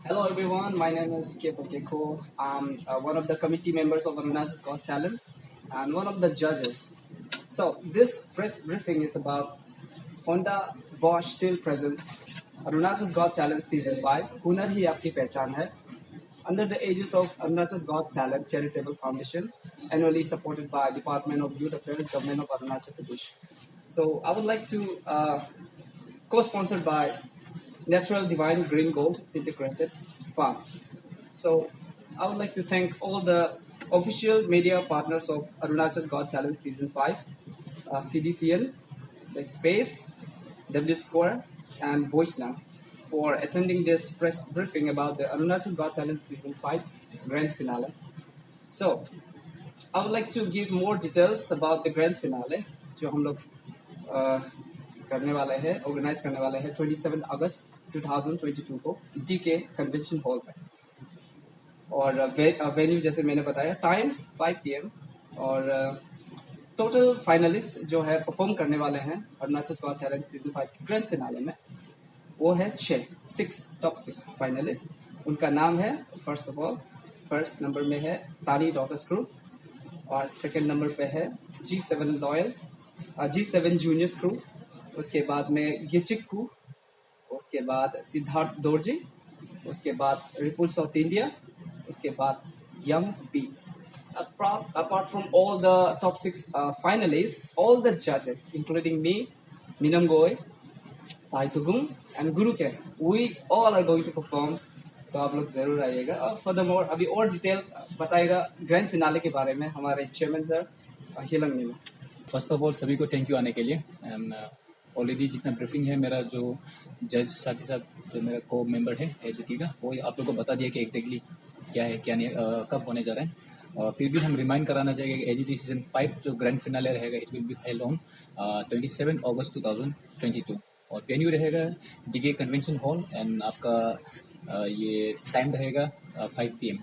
Hello everyone, my name is K. Pakeko. I'm one of the committee members of Arunacha's Got Talent and one of the judges. So this press briefing is about Honda Bosch Steel presents Arunacha's Got Talent Season 5, Hunar Hi Aapki Pehchan Hai, under the aegis of Arunacha's Got Talent Charitable Foundation, annually supported by Department of Youth Affairs, Government of Arunachal Pradesh. So I would like to co-sponsored by Natural Divine Green Gold Integrated Farm. So I would like to thank all the official media partners of Arunachal's Got Talent Season 5, CDCN, the Space, W Square, and Voice Now for attending this press briefing about the Arunachal Got Talent Season 5 Grand Finale. So I would like to give more details about the Grand Finale जो हम लोग करने वाले हैं organise करने वाले हैं 27 अगस्त 2022 को डीके कन्वेंशन हॉल में और वेन्यू जैसे मैंने बताया टाइम 5 PM और टोटल फाइनलिस्ट जो है परफॉर्म करने वाले हैं अरुणाचल गॉट टैलेंट सीजन 5 के ग्रैंड फिनाले में वो है टॉप 6 फाइनलिस्ट। उनका नाम है first of all first number में है तानी डॉटर्स ग्रुप और सेकंड नंबर पे है G7 loyal G7 juniors crew, उसके बाद में गिचिक्कू, उसके बाद सिद्धार्थ दोरजी, उसके बाद रिपुल साउथ इंडिया, उसके बाद Young Beats. Apart from all the top 6 finalists, all the judges, including me, Minam Goy, Pai Tugum, and Guru Ke, we all are going to perform. तो आप लोग जरूर आइएगा। और फर्दरमोर अभी और डिटेल्स बताएगा ग्रैंड फिनाले के बारे में हमारे चेयरमैन सर हिलंग नीला। फर्स्ट ऑफ ऑल सभी को थैंक यू आने के लिए एंड ऑलरेडी जितना ब्रीफिंग है मेरा जो जज साथ ही साथ जो मेरा को मेंबर है एजीटी का वो आप लोग को बता दिया कि एग्जैक्टली क्या है क्या नहीं कब होने जा रहा है। फिर भी हम रिमाइंड कराना चाहिए कि एजीटी सीजन 5 जो ग्रैंड फिनाले रहेगा it will be held on 27 अगस्त 2022 और वेन्यू रहेगा डीके कन्वेंशन हॉल एंड आपका ये टाइम रहेगा 5 PM।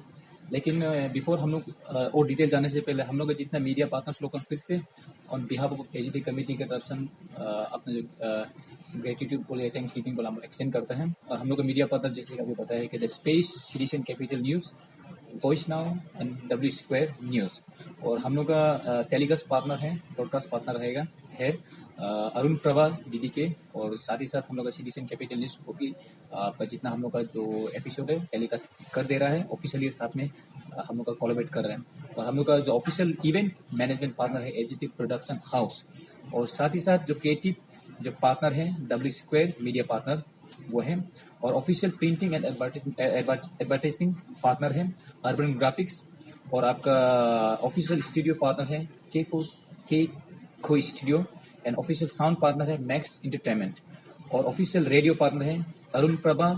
लेकिन बिफोर हम लोग और डिटेल जाने से पहले हम लोग जितना मीडिया पार्टनर्स लोग फिर से on behalf of AGT committee के तरफ से अपना जो ग्रेटिट्यूड बोले थैंक्स गिविंग बोला हम एक्सटेंड करते हैं। और हम लोग का मीडिया पार्टनर जैसे कि अभी बताया कि the space citizen capital news, voice now and W square news. और हम लोग का टेलीकास्ट पार्टनर है ब्रॉडकास्ट पार्टनर रहेगा है अरुण प्रभा दीदी के। और साथ ही साथ हम लोग का सिटीजन कैपिटल न्यूज़ को भी आपका जितना हम लोग का जो एपिसोड है टेलीकास्ट कर दे रहा है ऑफिशियली साथ में हम लोग का कोलैबोरेट कर रहे हैं। और हम लोग का जो ऑफिशियल इवेंट मैनेजमेंट पार्टनर है एजीटी प्रोडक्शन हाउस। और साथ ही साथ जो क्रिएटिव जो पार्टनर है W स्क्वायर मीडिया पार्टनर वो है। और official printing and advertising partner है अर्बन ग्राफिक्स। और आपका ऑफिशियल स्टूडियो पार्टनर है के खो studio and official sound partner है मैक्स एंटरटेनमेंट। और ऑफिशियल रेडियो पार्टनर है अरुण प्रभा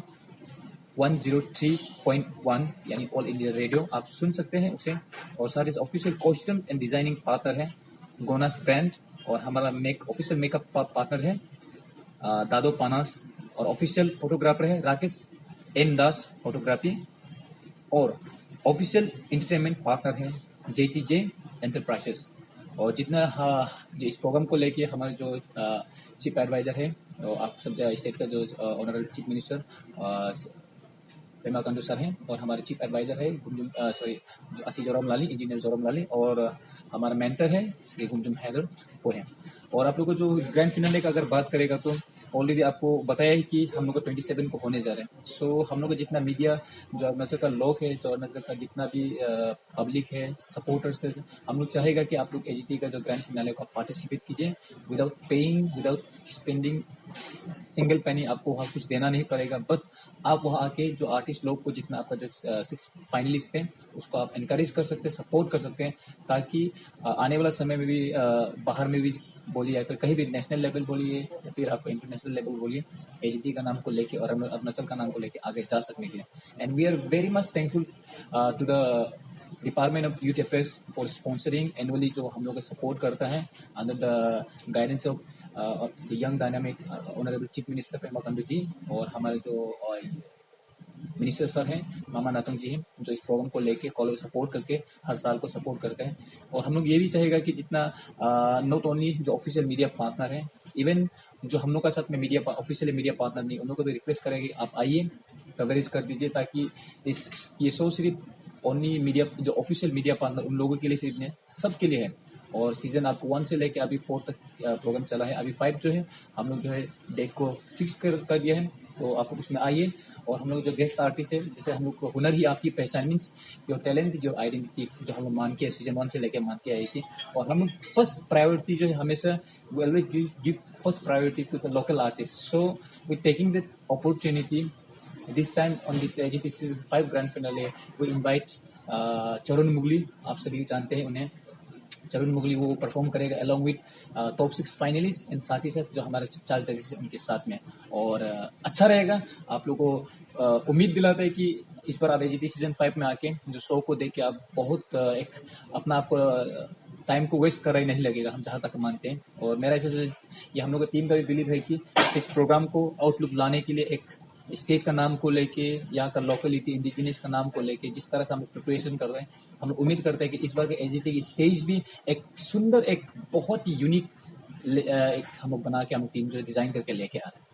103.1 यानी ऑल इंडिया रेडियो आप सुन सकते हैं उसे। और साथ ही official costume and designing partner है गोनास ब्रांड। और हमारा ऑफिशियल मेकअप पार्टनर है दादो पानास। और ऑफिशियल फोटोग्राफर है राकेश एन दास फोटोग्राफी। और ऑफिशियल एंटरटेनमेंट पार्टनर है JTJ एंटरप्राइजेस। और जितना इस प्रोग्राम को लेके हमारे जो चीफ एडवाइजर है आप सब स्टेट का जो honourable chief minister Pema Kandu sir हैं। और हमारे चीफ एडवाइजर है जो अच्छी जोराम लाली इंजीनियर जोराम लाली। और हमारा मेंटर है श्री गुमजुम हैदर वो हैं। और आप लोग को जो ग्रैंड फिनाले का अगर बात करेगा तो ऑलरेडी आपको बताया ही कि हम लोग का 27 को होने जा रहे हैं। सो हम लोग का जितना मीडिया जो अरुणाचल का लोग है जो अरुणाचल का जितना भी पब्लिक है सपोर्टर्स है हम लोग चाहेगा कि आप लोग एजीटी का जो ग्रैंड फिनाले का पार्टिसिपेट कीजिए without paying without spending single penny. आपको वहाँ कुछ देना नहीं पड़ेगा बस आप वहाँ आके जो आर्टिस्ट लोग को जितना आपका जो 6 फाइनलिस्ट हैं उसको आप इनकरेज कर सकते हैं सपोर्ट कर सकते हैं ताकि आने वाला समय में भी बाहर में भी बोलिए या फिर कहीं भी नेशनल लेवल बोलिए या फिर आपको इंटरनेशनल लेवल बोलिए एजीटी का नाम को लेके और अरुणाचल का नाम को लेके आगे जा सकने के लिए। And we are very much thankful to the department of youth affairs for sponsoring annually जो हम लोग को सपोर्ट करता है under the guidance of the young dynamic honourable chief minister Pema Khandu ji. और हमारे जो मिनिस्टर सर हैं मामा नातुंग जी हैं जो इस प्रोग्राम को लेके कॉलेज सपोर्ट करके हर साल को सपोर्ट करते हैं। और हम लोग ये भी चाहेगा कि जितना नॉट ओनली जो ऑफिशियल मीडिया पार्टनर है इवन जो हम लोग का साथ में मीडिया ऑफिशियल मीडिया पार्टनर नहीं उन लोगों को भी रिक्वेस्ट करेंगे आप आइए कवरेज कर दीजिए, ताकि ये शो सिर्फ ओनली मीडिया जो ऑफिशियल मीडिया पार्टनर उन लोगों के लिए सिर्फ नहीं, सबके लिए है। और सीजन आपको 1 से लेके अभी 4 तक प्रोग्राम चला है। अभी 5 जो है हम लोग जो है डेट को फिक्स कर दिया है, तो आप उसमें आइए। और हम लोग जो गेस्ट आर्टिस्ट है, जैसे हम लोग को हुनर ही आपकी पहचान, मीन्स योर टैलेंट, जो आइडेंटिटी जो हम लोग मान के सीजन 1 से लेकर मान के आई थी। और हम लोग फर्स्ट प्रायोरिटी जो है हमेशा we always give first priority to the local artists. So we're taking the opportunity this time on this AGT Season 5 Grand Finale. We invite चरुण मुगली, आप सभी जानते हैं उन्हें। चरुण मुगली वो परफॉर्म करेगा along with top 6 finalist and साथ ही साथ जो हमारे 4 जजेस हैं उनके साथ में। और अच्छा रहेगा, आप लोगों को उम्मीद दिलाता है कि इस बार आप AGT सीजन 5 में आके जो शो को देख के आप बहुत एक अपना आप टाइम को वेस्ट कर रहे नहीं लगेगा, हम जहाँ तक मानते हैं। और मेरा ऐसे ये हम लोग का टीम का भी बिलीव है कि इस प्रोग्राम को आउटलुक लाने के लिए एक स्टेट का नाम को लेके, यहाँ का लोकलिटी इंडिजिनियस का नाम को लेके जिस तरह से हम प्रिपरेशन कर रहे हैं, हम लोग उम्मीद करते हैं कि इस बार के AGT की स्टेज भी एक सुंदर, एक बहुत ही यूनिक एक हम लोग बना के हम टीम जो डिजाइन करके लेके आ रहे हैं।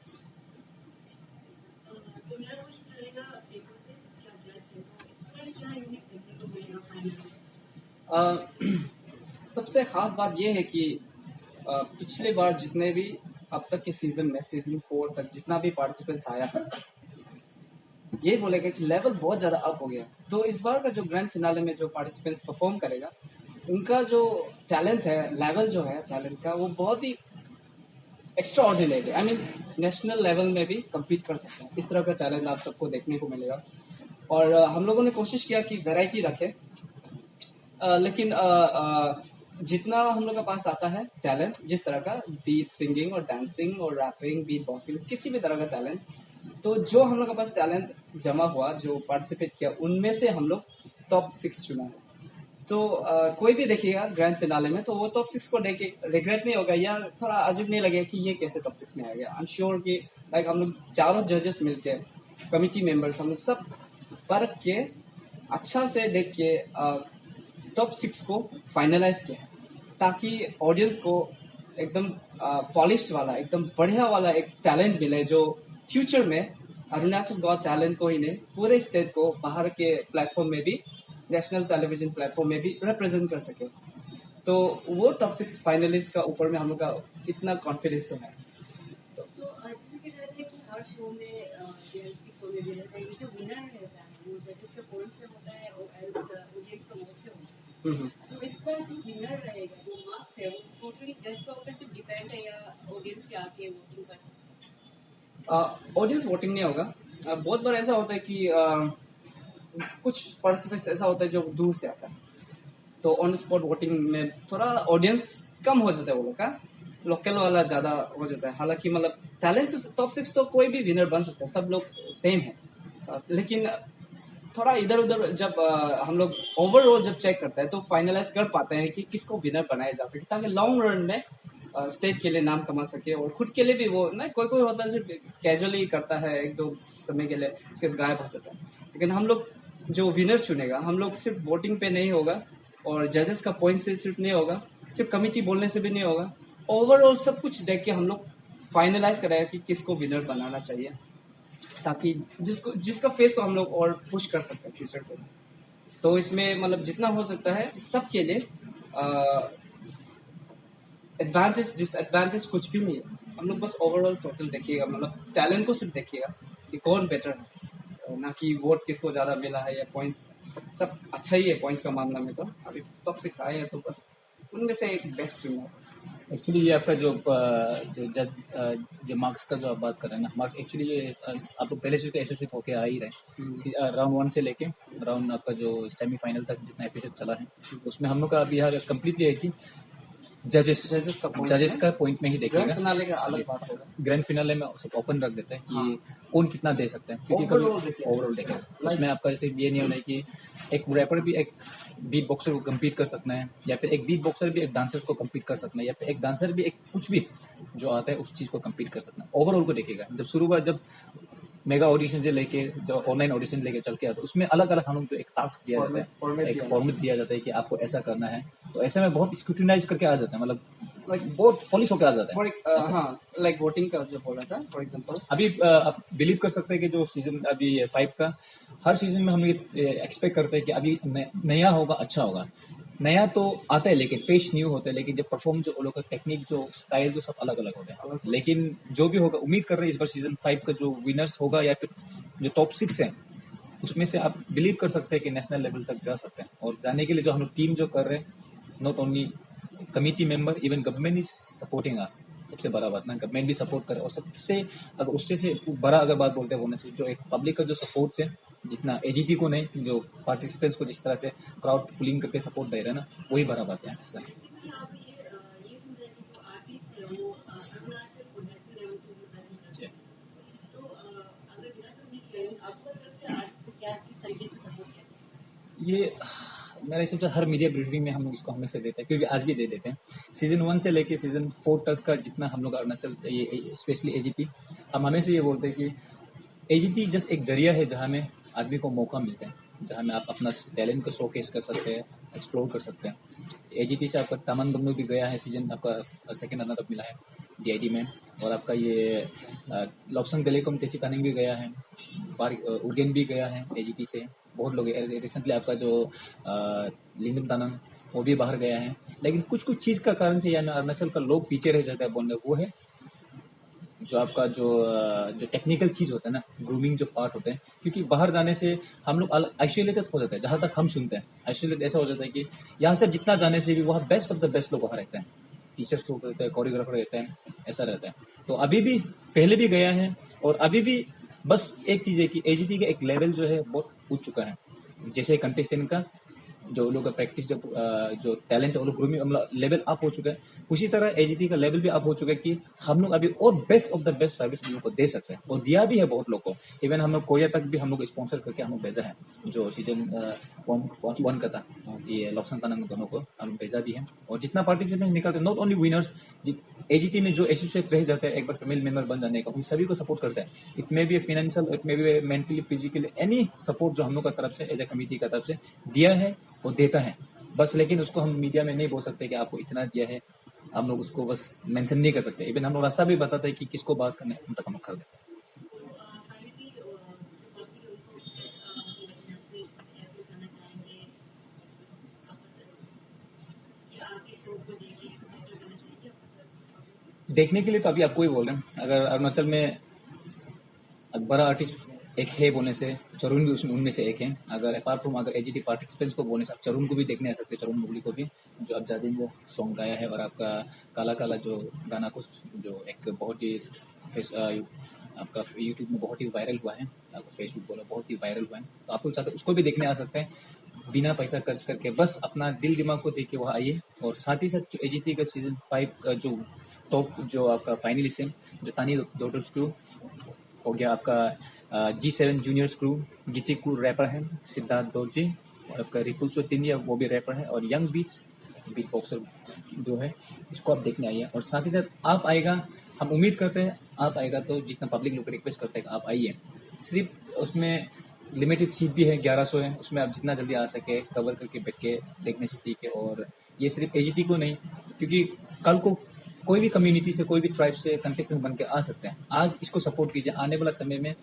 सबसे खास बात यह है कि पिछले बार जितने भी अब तक के सीजन में, सीजन 4 तक जितना भी पार्टिसिपेंट्स आया है, ये बोलेगा कि लेवल बहुत ज़्यादा अप हो गया। तो इस बार का जो ग्रैंड फिनाले में जो पार्टिसिपेंट्स परफॉर्म करेगा, उनका जो टैलेंट है, लेवल जो है टैलेंट का, वो बहुत ही एक्स्ट्रा ऑर्डिनरी है। आई मीन नेशनल लेवल में भी कम्पीट कर सकते हैं। इस तरह का टैलेंट आप सबको देखने को मिलेगा। और हम लोगों ने कोशिश किया कि वैरायटी रखें, लेकिन जितना हम लोग के पास आता है टैलेंट, जिस तरह का, बीट सिंगिंग और डांसिंग और रैपिंग, बीट बॉक्सिंग, किसी भी तरह का टैलेंट, तो जो हम लोग के पास टैलेंट जमा हुआ, जो पार्टिसिपेट किया, उनमें से हम लोग टॉप 6 चुना है। तो कोई भी देखिएगा ग्रैंड फिनाले में, तो वो टॉप 6 को देख के रिग्रेट नहीं होगा या थोड़ा अजीब नहीं लगेगा कि ये कैसे टॉप 6 में आ गया। आई एम श्योर कि लाइक हम लोग चारों जजेस मिलके, कमिटी मेंबर्स, हम लोग सब परख के अच्छा से देख के टॉप 6 को फाइनलाइज किया है, ताकि ऑडियंस को एकदम पॉलिश्ड वाला, एकदम बढ़िया वाला एक टैलेंट मिले, जो फ्यूचर में अरुणाचल गॉट टैलेंट को ही नहीं, पूरे स्टेट को बाहर के प्लेटफॉर्म में भी, नेशनल टेलीविजन प्लेटफॉर्म में भी रिप्रेजेंट कर सके। तो वो टॉप 6 फाइनलिस्ट का ऊपर में हम लोग का इतना कॉन्फिडेंस तो है। तो जैसे कि रहता है कि हर शो में रियलिटी शो में भी रहता है कि जो विनर रहता है वो जजेस के पॉइंट से होता है और एल्स ऑडियंस का वोट से होता है। तो इस पर जो विनर रहेगा, जो मार्क्स है, वो टोटली जज के ऊपर सिर्फ डिपेंड है या ऑडियंस के आके वोटिंग कर सकते हैं? ऑडियंस वोटिंग नहीं होगा। बहुत बार ऐसा होता है कि कुछ पार्टिसिपेंट्स ऐसा होता है जो दूर से आता है, तो ऑन स्पॉट वोटिंग में थोड़ा ऑडियंस कम हो जाता है, वो लोग का लोकल वाला ज़्यादा हो जाता है। हालांकि मतलब टैलेंट तो टॉप 6 तो कोई भी विनर बन सकता है, सब लोग सेम है। लेकिन थोड़ा इधर उधर जब हम लोग ओवरऑल जब चेक करते हैं, तो फाइनलाइज कर पाते हैं कि किसको विनर बनाया जा सके, ताकि लॉन्ग रन में स्टेट के लिए नाम कमा सके और खुद के लिए भी। वो ना कोई कोई होता है सिर्फ कैजुअली करता है, 1-2 समय के लिए सिर्फ गायब हो जाता है। लेकिन हम लोग जो विनर चुनेगा, हम लोग सिर्फ वोटिंग पे नहीं होगा और जजेस का पॉइंट से सिर्फ नहीं होगा, सिर्फ कमिटी बोलने से भी नहीं होगा, ओवरऑल सब कुछ देख के हम लोग फाइनलाइज करेगा कि किसको विनर बनाना चाहिए, ताकि जिसका फेस को हम लोग और पुश कर सकते हैं फ्यूचर पे। तो इसमें मतलब जितना हो सकता है सबके लिए एडवांटेज डिसएडवांटेज कुछ भी नहीं है। हम लोग बस ओवरऑल टोटल देखिएगा, मतलब टैलेंट को सिर्फ देखिएगा कि कौन बेटर है, ना कि वोट किसको ज़्यादा मिला है या पॉइंट्स। सब अच्छा ही है पॉइंट्स का मामला में। तो अभी टॉप 6 आए हैं, तो बस उनमें से एक बेस्ट चुनना है बस। एक्चुअली ये आपका जो मार्क्स का जो आप बात कर रहे हैं ना, मार्क्स एक्चुअली ये आप लोग पहले से एसोसिएट होके आ ही रहे। राउंड 1 से लेके राउंड आपका जो सेमीफाइनल तक जितना एपिसोड चला है, उसमें हम लोग का अभी यहाँ कंप्लीटली है कि जजेस का पॉइंट में ही देखिएगा। ग्रैंड फिनाले का अलग बात होगा। ग्रैंड फिनाले में सब ओपन रख देते हैं कि कौन कितना दे सकते हैं, क्योंकि ओवरऑल देखेगा। उसमें आपका जैसे ये नहीं होना है कि एक रैपर भी एक बीट बॉक्सर को कम्पीट कर सकना है, या फिर एक बीट बॉक्सर भी एक डांसर को कम्पीट कर सकना है, या फिर एक डांसर भी एक कुछ भी जो आता है उस चीज़ को कम्पीट कर सकना है। ओवरऑल को देखेगा। जब शुरू हुआ, जब मेगा ऑडिशन से लेके जो ऑनलाइन ऑडिशन लेके चल के आता है, उसमें अलग अलग हम लोग को एक टास्क दिया जाता है, एक फॉर्मेट दिया जाता है कि आपको ऐसा करना है। तो ऐसे में बहुत स्क्रूटिनाइज करके आ जाता है, मतलब लाइक बहुत फॉलिश होकर आ जाता है। फॉर हाँ लाइक वोटिंग का जो बोला था फॉर एग्जांपल। अभी आप बिलीव कर सकते हैं कि जो सीजन अभी 5 का हर सीजन में हम लोग एक्सपेक्ट करते हैं कि अभी नया होगा, अच्छा होगा। नया तो आता है लेकिन फेस न्यू होता है, लेकिन जो परफॉर्म जो लोग का टेक्निक जो स्टाइल जो सब अलग अलग होता है। लेकिन जो भी होगा उम्मीद कर रहे हैं इस बार सीजन 5 का जो विनर्स होगा या फिर जो टॉप 6 है उसमें से आप बिलीव कर सकते हैं कि नेशनल लेवल तक जा सकते हैं। और जाने के लिए जो हम लोग टीम जो कर रहे हैं, not only committee member, even government is supporting us. सबसे बड़ा बात ना, गवर्नमेंट भी सपोर्ट करे। और सबसे अगर उससे से बड़ा अगर बात बोलते हैं बोलने से, जो एक पब्लिक का जो सपोर्ट है, जितना एजीटी को नहीं, जो पार्टिसिपेंट्स को जिस तरह से क्राउड फुलिंग करके सपोर्ट दे रहे हैं ना, वही बड़ा बात है। ऐसा कि आप ये सुन रहे थे जो आर्टिस्ट है वो अरुणाचल को नेशनल लेवल पे रिप्रेजेंट करते हैं, तो अगर अरुणाचल में खेलें आपको तरफ से आर्टिस्ट को क्या किस तरीके से सपोर्ट किया जाए? ये मेरे हिसाब से हर मीडिया ब्रीफिंग में हम लोग इसको हमेशा देते हैं, क्योंकि आज भी दे देते हैं। सीजन 1 से लेके सीजन 4 तक का जितना हम लोग अरुणाचल, ये स्पेशली एजीटी, हम हमेशा ये बोलते हैं कि एजीटी जस्ट एक जरिया है जहाँ में आदमी को मौका मिलता है, जहाँ में आप अपना टैलेंट को शोकेस कर सकते हैं, एक्सप्लोर कर सकते हैं। एजीटी से आपका तामन गमनू भी गया है, सीजन आपका सेकंड रनर अप मिला है डीआईडी में। और आपका ये लॉब्संग टेलीकॉम तेची कानिंग भी गया है, उगेन भी गया है एजीटी से। बहुत लोग रिसेंटली आपका जो लिंगम दानंग वो भी बाहर गया है। लेकिन कुछ कुछ चीज़ का कारण से यानी अरुणाचल का लोग पीछे रह जाता है बोलने, वो है जो आपका जो टेक्निकल चीज़ होता है ना, ग्रूमिंग जो पार्ट होते हैं। क्योंकि बाहर जाने से हम लोग आइसोलेटेड हो जाते हैं। जहाँ तक हम सुनते हैं आइसोलेट ऐसा हो जाता है कि यहाँ से जितना जाने से भी वहाँ बेस्ट ऑफ द बेस्ट लोग वहाँ रहते हैं, टीचर्स लोग रहते हैं, कोरियोग्राफर रहते हैं, ऐसा रहता है। तो अभी भी पहले भी गया है और अभी भी बस एक चीज़ है कि एजीटी का एक लेवल जो है बहुत ऊंच चुका है। जैसे कंटेस्टेंट का जो लोग का प्रैक्टिस जो टैलेंट है वो लोग ग्रूमिंग लेवल अप हो चुका है, उसी तरह एजीटी का लेवल भी अप हो चुका है कि हम लोग अभी और best of the best service हम लोग को दे सकते हैं। और दिया भी है बहुत लोग को। इवन हम लोग कोरिया तक भी हम लोग स्पॉन्सर करके हम लोग भेजा है, जो सीजन 1 का था, ये लॉक्सन तानंग दोनों को हम लोग भेजा भी है। और जितना पार्टिसिपेंट निकलते हैं, नॉट ओनली विनर्स, एजीटी में जो एसोसिएट रह जाते हैं एक बार फैमिली मेंबर बन जाने का, उन सभी को सपोर्ट करते हैं। It may be financial, it may be mentally, physically, any support जो हम लोग का तरफ से एज ए कमिटी का तरफ से दिया है वो देता है बस। लेकिन उसको हम मीडिया में नहीं बोल सकते कि आपको इतना दिया है, हम लोग उसको बस मेंशन नहीं कर सकते। इवन हम लोग रास्ता भी बताते हैं कि किसको बात करना है, उन तक हम लोग कर देते हैं। देखने के लिए तो अभी आपको ही बोल रहे हैं। अगर अरुणाचल में बड़ा आर्टिस्ट एक है बोलने से चरुन भी उसमें उनमें से एक है। अगर अपार्ट फ्रॉम अगर एजीटी पार्टिसिपेंट्स को बोलने से आप चरुन को भी देखने आ सकते हैं, चरुन मुगली को भी, जो अब जादिन जो सॉन्ग गाया है। और आपका काला काला जो गाना को जो एक बहुत ही आपका यूट्यूब में बहुत ही वायरल हुआ है, आपका फेसबुक बोला बहुत ही वायरल हुआ है, तो आप लोग चाहते उसको भी देखने आ सकते हैं बिना पैसा खर्च करके। बस अपना दिल दिमाग को देख के वहाँ आइए। और साथ ही साथ जो एजीटी का सीजन 5 का जो टॉप जो आपका फाइनलिस्ट है, जो तानी डॉटर्स क्रू हो गया, आपका G7 जूनियर्स क्रू, गिचिकू रैपर है, सिद्धार्थ दोर्जी, और आपका रिपुल्सो तिनिया वो भी रैपर है, और यंग बीट्स बीट बॉक्सर जो है, इसको आप देखने आइए। और साथ ही साथ आप आएगा, हम उम्मीद करते हैं आप आएगा, तो जितना पब्लिक लोग रिक्वेस्ट करते हैं आप आइए। सिर्फ उसमें लिमिटेड सीट भी है, 1100 है, उसमें आप जितना जल्दी आ सके कवर करके बैठ के देखने से ठीक है। और ये सिर्फ एजीटी को नहीं, क्योंकि कल को कोई भी कम्युनिटी से, कोई भी ट्राइब से कंटेस्टेंट बन के आ सकते हैं। आज इसको सपोर्ट कीजिए, आने वाला समय में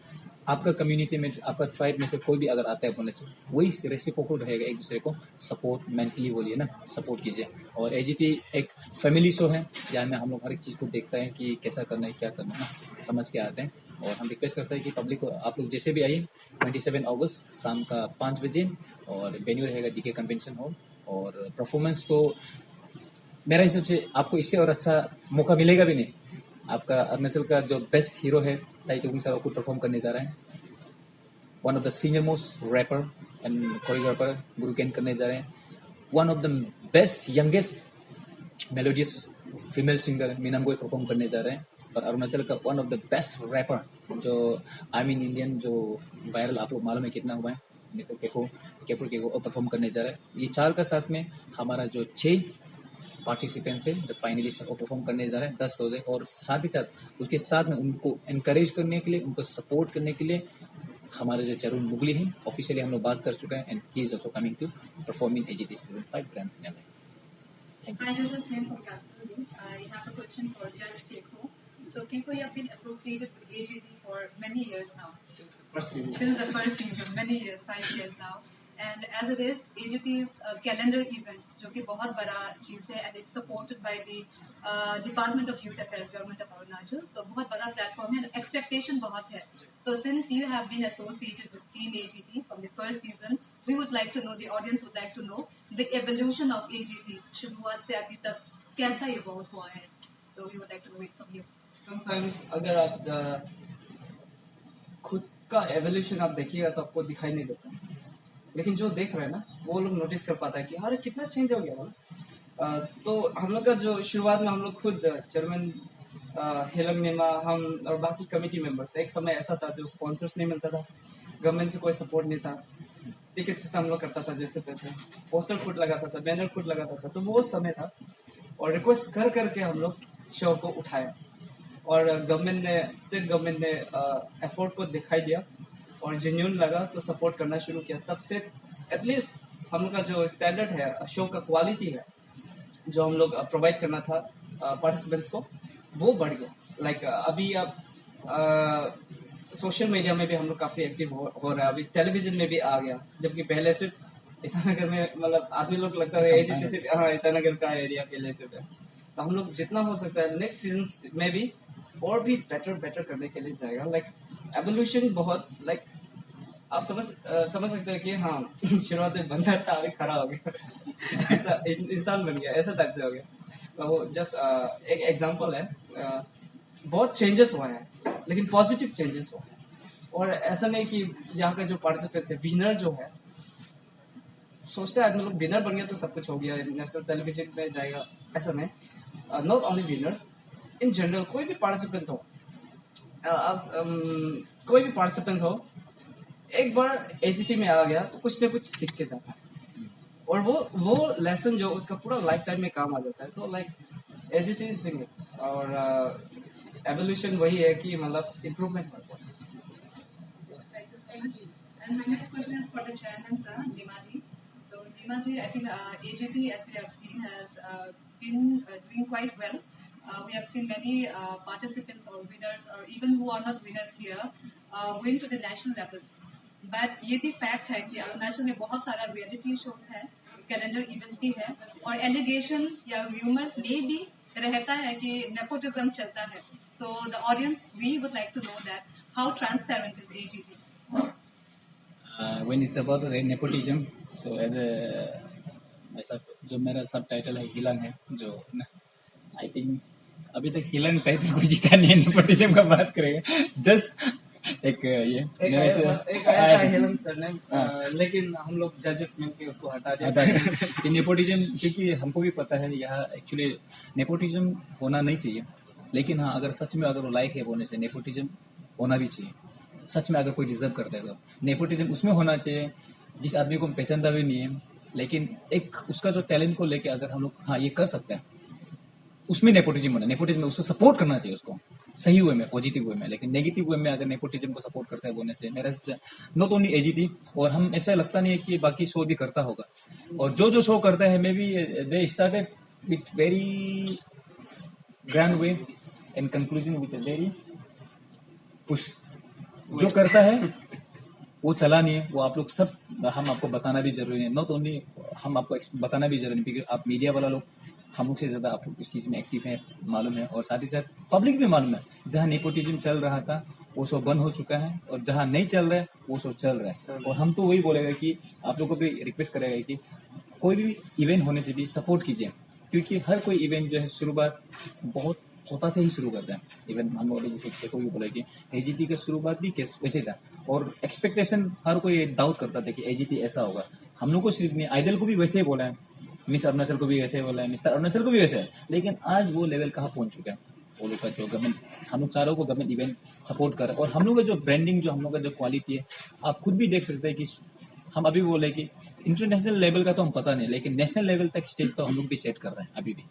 आपका कम्युनिटी में, आपका ट्राइब में से कोई भी अगर आता है बोलने से, वही रेसिप्रोकल रहेगा, एक दूसरे को सपोर्ट, मेंटली बोलिए ना, सपोर्ट कीजिए। और एजीटी एक फैमिली शो है, जहाँ में हम लोग हर एक चीज़ को देखते हैं कि कैसा करना है, क्या करना है, समझ के आते हैं। और हम रिक्वेस्ट करते हैं कि पब्लिक को, आप लोग जैसे भी आइए, 27 अगस्त शाम का 5 बजे, और वेन्यू रहेगा डीके कन्वेंशन हॉल। और परफॉर्मेंस तो मेरा हिसाब से आपको इससे और अच्छा मौका मिलेगा भी नहीं। आपका अरुणाचल का जो बेस्ट हीरो है ताइटुंग सर को परफॉर्म करने जा रहे हैं। One of the senior most rapper and choreographer गुरुकेन करने जा रहे हैं। One of the best youngest melodious female singer मीनामगोई परफॉर्म करने जा रहे हैं। और अरुणाचल का one of the best rapper जो आई मीन इंडियन जो वायरल आप लोग मालूम है कितना हुआ है, केको परफॉर्म करने जा रहे हैं। ये 4 का साथ में हमारा जो 6 पार्टिसिपेंट्स है, जो फाइनलिस्ट वो परफॉर्म करने जा रहे हैं 10 रोजे। और साथ ही साथ उसके साथ में उनको इनकरेज करने के लिए, उनको सपोर्ट करने के लिए हमारे जो चरुन मुगली हैं, ऑफिशियली हम लोग बात कर चुके हैं, and he is also coming to perform in AGT season 5 grand finale. Hi, this is Nim from Capital News. I have a question for Judge Keiko. So, Keiko, you have been associated with AGT for many years now. First season. Since the first season, many years, 5 years now. And as it is, AGT is a calendar event, जो कि बहुत बड़ा चीज़ है, and it's supported by the Department of Youth Affairs, Government of Arunachal. So बहुत बड़ा platform है, expectation बहुत है. So since you have been associated with Team AGT from the first season, we would like to know, the audience would like to know the evolution of AGT. शुरुआत से अभी तक कैसा evolve हुआ है? So we would like to know it from you. Sometimes अगर आप खुद का एवोल्यूशन आप देखिएगा तो आपको दिखाई नहीं देता, लेकिन जो देख रहे हैं ना वो लोग नोटिस कर पाता है कि अरे कितना चेंज हो गया ना। तो हम लोग का जो शुरुआत में हम लोग खुद चेयरमैन हेलंग नेमा हम और बाकी कमेटी मेंबर्स, एक समय ऐसा था जो स्पॉन्सर्स नहीं मिलता था, गवर्नमेंट से कोई सपोर्ट नहीं था, टिकट सिस्टम हम लोग करता था जैसे तैसे, पोस्टर खुद लगाता था, बैनर खुद लगाता था, तो वो समय था। और रिक्वेस्ट कर करके हम लोग शो को उठाया और गवर्नमेंट ने, स्टेट गवर्नमेंट ने एफर्ट को दिखाई दिया और जेन्यून लगा तो सपोर्ट करना शुरू किया। तब से एटलीस्ट हम लोग का जो स्टैंडर्ड है, शो का क्वालिटी है जो हम लोग प्रोवाइड करना था पार्टिसिपेंट्स को, वो बढ़ गया। लाइक अभी आप सोशल मीडिया में भी हम लोग काफ़ी एक्टिव हो रहा है, अभी टेलीविजन में भी आ गया, जबकि पहले सिर्फ ईटानगर में मतलब आदमी लोग लगता है एजीटी सिर्फ हाँ ईटानगर का एरिया के लिए सिर्फ है। तो हम लोग जितना हो सकता है नेक्स्ट सीजन में भी और भी बेटर करने के लिए जाएगा। लाइक एवोल्यूशन बहुत, लाइक आप समझ सकते हैं कि हाँ शुरुआत में बंदा था अभी खड़ा हो गया ऐसा इंसान बन गया, ऐसा टाइप से हो गया। तो वो जस्ट एक एग्जांपल है। बहुत चेंजेस हुआ है, लेकिन पॉजिटिव चेंजेस हुआ है। और ऐसा नहीं कि यहाँ का जो पार्टिसिपेंट्स है, विनर जो है, सोचते हैं आदमी लोग विनर बन गया तो सब कुछ हो गया, नेशनल टेलीविजन में जाएगा, ऐसा नहीं। Not only winners, in general कोई भी पार्टिसिपेंट हो, कोई भी पार्टिसिपेंट हो, एक बार एजीटी में आ गया तो कुछ न कुछ सीख के जाता है और वो लेसन जो उसका पूरा लाइफ टाइम में काम आ जाता है। तो लाइक एजीटी इज थिंग और एवोल्यूशन वही है कि मतलब इम्प्रूवमेंट होता है। And my next question is for the chairman, sir, Nimaji. So, Nimaji, I think AGT, as we have seen, has been doing quite well. We have seen many participants or winners, or even who are not winners here, going to the national level. But ये भी fact है कि अरुणाचल में बहुत सारा reality shows है, calendar events भी है, और एलिगेशन या र्यूमर्स में भी रहता है कि नेपोटिज्म चलता है. So the audience, we would like to know that how transparent is AGT? When it's about the nepotism, so as a ऐसा जो मेरा सब टाइटल है हिलंग है, जो आई थिंक अभी तक हिलंग टाइटल कोई जीता नहीं है, नेपोटिज्म का बात करेंगे। जस्ट एक आया था हेलंग सर ने, लेकिन हम लोग जजेस मिलके उसको हटा दिया। नेपोटिज्म, क्योंकि हमको भी पता है यहाँ एक्चुअली नेपोटिज्म होना नहीं चाहिए, लेकिन हाँ अगर सच में अगर वो लायक है होने से नेपोटिज्म होना भी चाहिए। सच में अगर कोई डिजर्व करता है तो नेपोटिज्म उसमें होना चाहिए जिस आदमी को पहचानता भी नहीं है, लेकिन एक उसका जो टैलेंट को लेके अगर हम लोग हाँ ये कर सकते हैं, उसमें नेपोटिज्म होना, नेपोटिज्म में उसको सपोर्ट करना चाहिए, उसको सही वे में, पॉजिटिव वे में। लेकिन नेगेटिव वे में अगर नेपोटिज्म को सपोर्ट करता है बोलने से मेरा नॉट ओनली एजीटी, और हम ऐसा लगता नहीं है कि बाकी शो भी करता होगा, और जो शो करता है may be they started with very grand way and conclusion with very push. जो करता है वो चला नहीं है, वो आप लोग सब, हम आपको बताना भी जरूरी है, नॉट ओनली हम आपको बताना भी जरूरी है, क्योंकि आप मीडिया वाला लोग हम लोग से ज्यादा आप लोग इस चीज में एक्टिव है, मालूम है, और साथ ही साथ पब्लिक भी मालूम है। जहाँ नेपोटिज्म चल रहा था वो शो बंद हो चुका है, और जहाँ नहीं चल रहा है वो शो चल रहा है। और हम तो वही बोलेगा कि आप लोग को भी रिक्वेस्ट करेगा कि कोई भी इवेंट होने से भी सपोर्ट कीजिए, क्योंकि हर कोई इवेंट जो है शुरुआत बहुत छोटा से ही शुरू करता है। इवन हम लोग जैसे कोई भी बोले कि एजीटी का शुरुआत भी वैसे था, और एक्सपेक्टेशन हर कोई डाउट करता था कि एजीटी ऐसा होगा। हम लोग को सिर्फ नहीं, आइडल को भी वैसे ही बोला है, मिस अरुणाचल को भी वैसे ही बोला है, मिस्टर अरुणाचल को भी वैसे है, लेकिन आज वो लेवल कहाँ पहुंच चुका है। वो लोग का जो गवर्नमेंट, हम लोग चारों को गवर्नमेंट इवेंट सपोर्ट कर रहा है, और हम लोग का जो ब्रांडिंग, जो हम लोग का जो क्वालिटी है, आप खुद भी देख सकते हैं कि हम अभी बोले कि इंटरनेशनल लेवल का तो हम पता नहीं, लेकिन नेशनल लेवल तक स्टेज तो हम लोग भी सेट कर रहे हैं अभी भी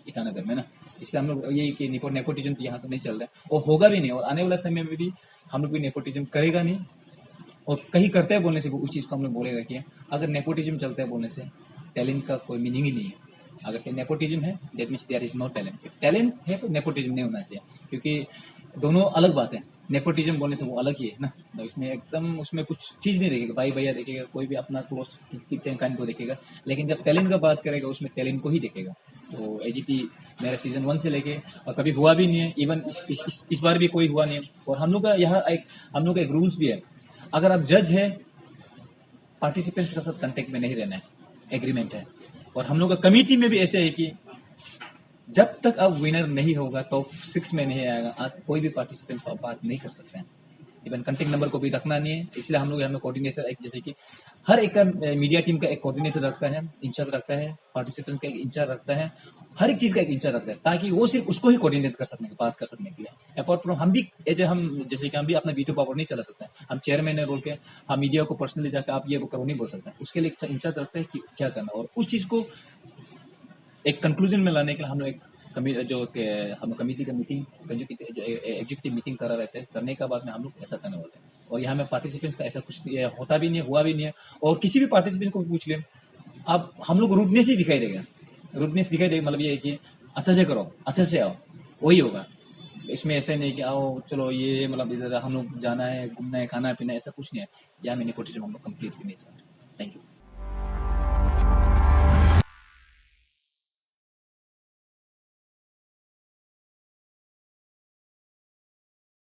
ईटानगर में ना। इसलिए हम लोग यही कि नेपोटिज्म यहाँ तो नहीं चल रहा है, और होगा भी नहीं, और आने वाला समय में भी हम लोग भी नेपोटिज्म करेगा नहीं। और कहीं करते हैं बोलने से उस चीज़ को हम लोग बोलेगा कि अगर नेपोटिज्म चलता है बोलने से टैलेंट का कोई मीनिंग ही नहीं है। अगर नेपोटिज्म है that means there is no talent. Talent है तो नेपोटिज्म नहीं होना चाहिए, क्योंकि दोनों अलग बात है। नेपोटिज्म बोलने से वो अलग ही है ना, तो इसमें एकदम उसमें कुछ चीज नहीं देखेगा, भाई भैया देखेगा, कोई भी अपना क्लोज किचन काइंड को देखेगा, लेकिन जब टैलेंट का बात करेगा उसमें टैलेंट को ही देखेगा। तो एजीटी मेरा सीजन 1 से लेके और कभी हुआ भी नहीं है, इवन इस बार भी कोई हुआ नहीं है। और हम लोग का यहाँ हम लोग का एक रूल्स भी है, अगर आप जज है पार्टिसिपेंट्स का साथ कांटेक्ट में नहीं रहना है, एग्रीमेंट है। और हम लोग का कमिटी में भी ऐसे है कि जब तक अब विनर नहीं होगा टॉप 6 में नहीं आएगा, आप कोई भी पार्टिसिपेंट को बात नहीं कर सकते हैं, इवन कंटेक्ट नंबर को भी रखना नहीं है। इसलिए हम लोग यहाँ में कोऑर्डिनेटर एक, जैसे कि हर एक का मीडिया टीम का एक कोऑर्डिनेटर रखता है, इंचार्ज रखता है, पार्टिसिपेंट्स का एक इंचार्ज रखता है, हर एक चीज का एक इंचार्ज रखता है, ताकि वो सिर्फ उसको ही कोऑर्डिनेट कर सकने, बात कर सकने के लिए। अपार्ट फ्रॉम हम भी हम जैसे कि हम भी अपना वीडियो पावर नहीं चला सकते हैं, हम चेयरमैन है बोल के हम मीडिया को पर्सनली जाकर आप ये वो करो नहीं बोल सकते हैं। उसके लिए इंचार्ज रखते हैं कि क्या करना, और उस चीज को एक कंक्लूजन में लाने के लिए हम लोग एक हम कमेटी का मीटिंग, एग्जीक्यूटिव मीटिंग करा रहते हैं, करने के बाद में हम लोग ऐसा करने वाले हैं। और यहाँ में पार्टिसिपेंट्स का ऐसा कुछ होता भी नहीं है, हुआ भी नहीं है। और किसी भी पार्टिसिपेंट को पूछ ले, अब हम लोग रूडनेस ही दिखाई देगा, रूडनेस दिखाई देगा, मतलब ये है कि अच्छा से करो, अच्छा से आओ, वही होगा। इसमें ऐसा नहीं कि आओ चलो ये मतलब इधर हम लोग जाना है, घूमना है, खाना पीना, ऐसा कुछ नहीं है। यहाँ में नेपोटिज्म हम लोग कंप्लीट नहीं चाहते। Thank you.